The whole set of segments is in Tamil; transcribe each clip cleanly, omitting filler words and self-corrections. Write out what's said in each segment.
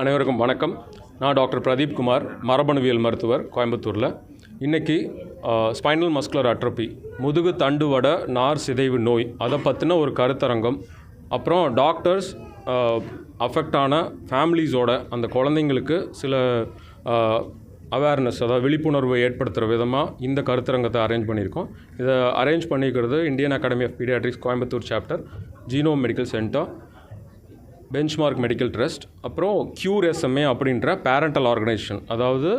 அனைவருக்கும் வணக்கம். நான் டாக்டர் பிரதீப் குமார், மரபணுவியல் மருத்துவர், கோயம்புத்தூரில். இன்றைக்கி ஸ்பைனல் மஸ்குலர் அட்ரோபி, முதுகு தண்டுவட நார் சிதைவு நோய், அதை பற்றின ஒரு கருத்தரங்கம். அப்புறம் டாக்டர்ஸ் அஃபெக்ட் ஆன ஃபேமிலிஸோட அந்த குழந்தைங்களுக்கு சில அவேர்னஸ், அதாவது விழிப்புணர்வை ஏற்படுத்துகிற விதமாக இந்த கருத்தரங்கத்தை அரேஞ்ச் பண்ணியிருக்கோம். இதை அரேஞ்ச் பண்ணிக்கிறது Indian academy of paediatrics Coimbatore chapter, genome medical centre, benchmark medical trust, அப்புறம் QRSMA அப்படின்ற பேரண்டல் ஆர்கனைசேஷன். அதாவது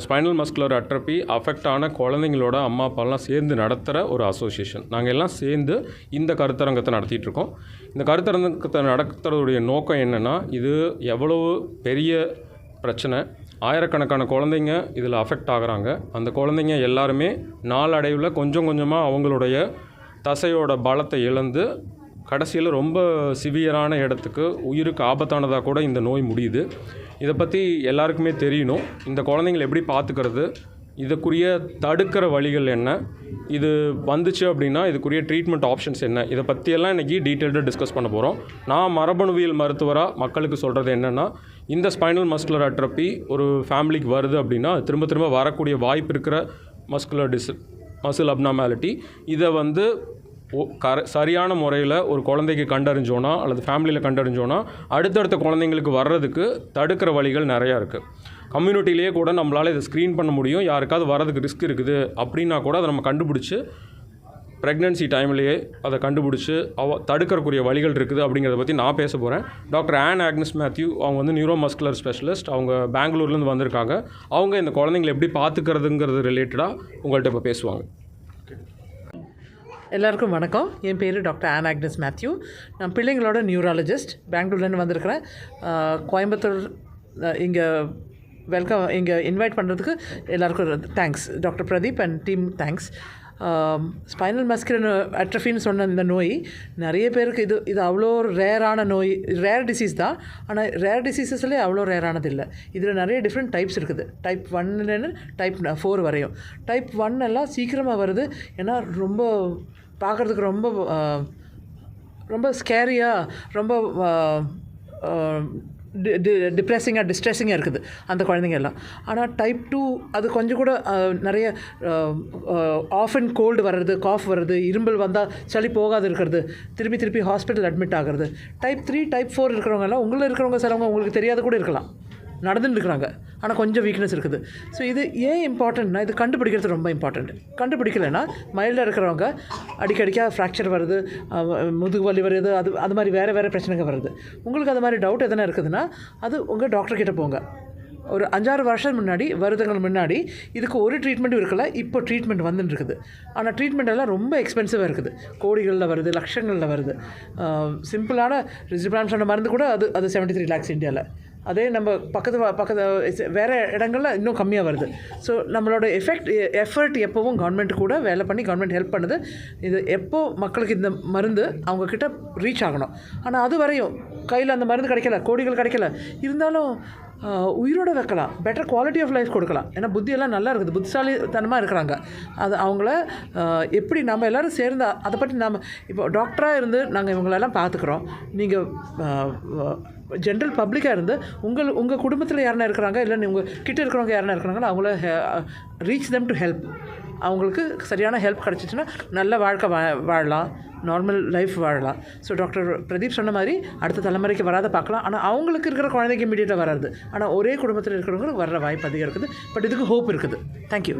ஸ்பைனல் மஸ்குலர் அட்ரோபி அஃபெக்ட் ஆன குழந்தைங்களோட அம்மா அப்பாலாம் சேர்ந்து நடத்துகிற ஒரு அசோசியேஷன். நாங்கள் எல்லாம் சேர்ந்து இந்த கருத்தரங்கத்தை நடத்திட்டுருக்கோம். இந்த கருத்தரங்கத்தை நடத்துறதுடைய நோக்கம் என்னென்னா, இது எவ்வளவு பெரிய பிரச்சனை, ஆயிரக்கணக்கான குழந்தைங்க இதில் அஃபெக்ட் ஆகுறாங்க. அந்த குழந்தைங்க எல்லாருமே நாளடைவில் கொஞ்சம் கொஞ்சமாக அவங்களுடைய தசையோட பலத்தை இழந்து கடைசியில் ரொம்ப சிவியரான இடத்துக்கு, உயிருக்கு ஆபத்தானதாக கூட இந்த நோய் முடியுது. இதை பற்றி எல்லாருக்குமே தெரியணும். இந்த குழந்தைங்களை எப்படி பார்த்துக்கிறது, இதுக்குரிய தடுக்கிற வழிகள் என்ன, இது வந்துச்சு அப்படின்னா இதுக்குரிய ட்ரீட்மெண்ட் ஆப்ஷன்ஸ் என்ன, இதை பற்றியெல்லாம் இன்றைக்கி டீட்டெயில்டாக டிஸ்கஸ் பண்ண போகிறோம். நான் மரபணுவியல் மருத்துவராக மக்களுக்கு சொல்கிறது என்னென்னா, இந்த ஸ்பைனல் மஸ்குலர் அட்ரோபி ஒரு ஃபேமிலிக்கு வருது அப்படின்னா திரும்ப திரும்ப வரக்கூடிய வாய்ப்பு இருக்கிற மசில் அப்னார்மாலிட்டி. இதை சரியான முறையில் ஒரு குழந்தைக்கு கண்டறிஞ்சோன்னா அல்லது ஃபேமிலியில் கண்டறிஞ்சோன்னா அடுத்தடுத்த குழந்தைங்களுக்கு வர்றதுக்கு தடுக்கிற வழிகள் நிறையா இருக்குது. கம்யூனிட்டிலேயே கூட நம்மளால் இதை ஸ்க்ரீன் பண்ண முடியும். யாருக்காவது வரதுக்கு ரிஸ்க் இருக்குது அப்படின்னா கூட அதை நம்ம கண்டுபிடிச்சி ப்ரெக்னென்சி டைம்லேயே அதை கண்டுபிடிச்சி தடுக்கிறக்கூடிய வழிகள் இருக்குது. அப்படிங்கிறத பற்றி நான் பேச போகிறேன். டாக்டர் ஆன் ஆக்னஸ் மேத்யூ, அவங்க நியூரோ மஸ்குலர் ஸ்பெஷலிஸ்ட், அவங்க பெங்களூர்லேருந்து வந்திருக்காங்க. அவங்க இந்த குழந்தைங்களை எப்படி பார்த்துக்கிறதுங்கிறது ரிலேட்டடாக உங்கள்கிட்ட இப்போ பேசுவாங்க. எல்லாருக்கும் வணக்கம். என் பேர் டாக்டர் ஆன் ஆக்னஸ் மேத்யூ. நான் பிள்ளைங்களோட நியூராலஜிஸ்ட், பெங்களூர்லேருந்து வந்திருக்கிறேன். கோயம்புத்தூர் இங்கே வெல்கம், இங்கே இன்வைட் பண்ணுறதுக்கு எல்லாருக்கும் thanks. Doctor Pradeep and team thanks. Spinal muscular அட்ரோஃபின்னு சொன்ன இந்த நோய் நிறைய பேருக்கு இது அவ்வளோ ரேரான நோய், ரேர் டிசீஸ் தான். ஆனால் ரேர் டிசீஸஸ்லேயே அவ்வளோ ரேரானது இல்லை. இதில் நிறைய டிஃப்ரெண்ட் டைப்ஸ் இருக்குது. டைப் 1லேருந்து டைப் 4 வரையும். டைப் 1 எல்லாம் சீக்கிரமாக வருது. ஏன்னா ரொம்ப பார்க்குறதுக்கு ரொம்ப ஸ்கேரியாக, ரொம்ப டிப்ரெஸிங்காக, டிஸ்ட்ரெஸிங்காக இருக்குது அந்த குழந்தைங்க எல்லாம். ஆனால் டைப் 2 அது கொஞ்சம் கூட நிறைய ஆஃப் அண்ட் கோல்டு வர்றது, காஃப் வர்றது, இரும்பல் வந்தால் சளி போகாது இருக்கிறது, திருப்பி ஹாஸ்பிட்டல் அட்மிட் ஆகிறது. டைப் 3 டைப் 4 இருக்கிறவங்க எல்லாம், உங்களில் இருக்கிறவங்க சிலவங்க உங்களுக்கு தெரியாத கூட இருக்கலாம், நடந்துட்டு இருக்கிறாங்க, ஆனால் கொஞ்சம் வீக்னஸ் இருக்குது. ஸோ இது ஏன் இம்பார்ட்டன்ட்னா, இது கண்டுபிடிக்கிறது ரொம்ப இம்பார்ட்டண்ட். கண்டுபிடிக்கலைன்னா மைல்டாக இருக்கிறவங்க அடிக்கடிக்காக ஃப்ராக்சர் வருது, முதுகு வலி வருது, அது மாதிரி வேறு பிரச்சனைகள் வருது. உங்களுக்கு அது மாதிரி டவுட் எதனா இருக்குதுன்னா அது உங்கள் டாக்டர்கிட்ட போங்க. ஒரு 5-6 வருஷம் முன்னாடி, வருடங்கள் முன்னாடி இதுக்கு ஒரு ட்ரீட்மெண்ட்டும் இருக்கல. இப்போ ட்ரீட்மெண்ட் வந்துட்டு இருக்குது. ஆனால் ட்ரீட்மெண்ட் எல்லாம் ரொம்ப எக்ஸ்பென்சிவாக இருக்குது. கோடிகளில் வருது, லட்சங்களில் வருது. சிம்பிளான ரிசிப்ராம் சொன்ன மருந்து கூட அது 73 lakhs இந்தியாவில். அதே நம்ம பக்கத்து வேறு இடங்களில் இன்னும் கம்மியாக வருது. ஸோ நம்மளோட எஃபர்ட் எப்போவும் கவர்மெண்ட் கூட வேலை பண்ணி கவர்மெண்ட் ஹெல்ப் பண்ணுது. இது எப்போ மக்களுக்கு இந்த மருந்து அவங்கக்கிட்ட ரீச் ஆகணும். ஆனால் அது வரையும் கையில் அந்த மருந்து கிடைக்கல, கோடிகள் கிடைக்கல, இருந்தாலும் உயிரோடு வைக்கலாம், பெட்டர் குவாலிட்டி ஆஃப் லைஃப் கொடுக்கலாம். ஏன்னா புத்தியெல்லாம் நல்லா இருக்குது, புத்திசாலித்தனமாக இருக்கிறாங்க. அது அவங்கள எப்படி நம்ம எல்லோரும் சேர்ந்து அதை பற்றி நம்ம இப்போ டாக்டராக இருந்து நாங்கள் இவங்களெல்லாம் பார்த்துக்குறோம். நீங்கள் ஜென்ரல் பப்ளிக்காக இருந்து உங்கள் குடும்பத்தில் யாருனா இருக்கிறாங்க, இல்லை உங்கள் கிட்ட இருக்கிறவங்க யாருனா இருக்கிறாங்களோ அவங்கள ரீச் தெம் டு ஹெல்ப். அவங்களுக்கு சரியான ஹெல்ப் கிடச்சிச்சின்னா நல்ல வாழ்க்கை வாழலாம், நார்மல் லைஃப் வாழலாம். ஸோ டாக்டர் பிரதீப் சொன்ன மாதிரி அடுத்த தலைமுறைக்கு வராத பார்க்கலாம். ஆனால் அவங்களுக்கு இருக்கிற குழந்தைக்கு இமீடியட்டாக வராது. ஆனால் ஒரே குடும்பத்தில் இருக்கிறவங்களுக்கு வர்ற வாய்ப்பு அதிகம் இருக்குது. பட் இதுக்கு ஹோப் இருக்குது. தேங்க்யூ.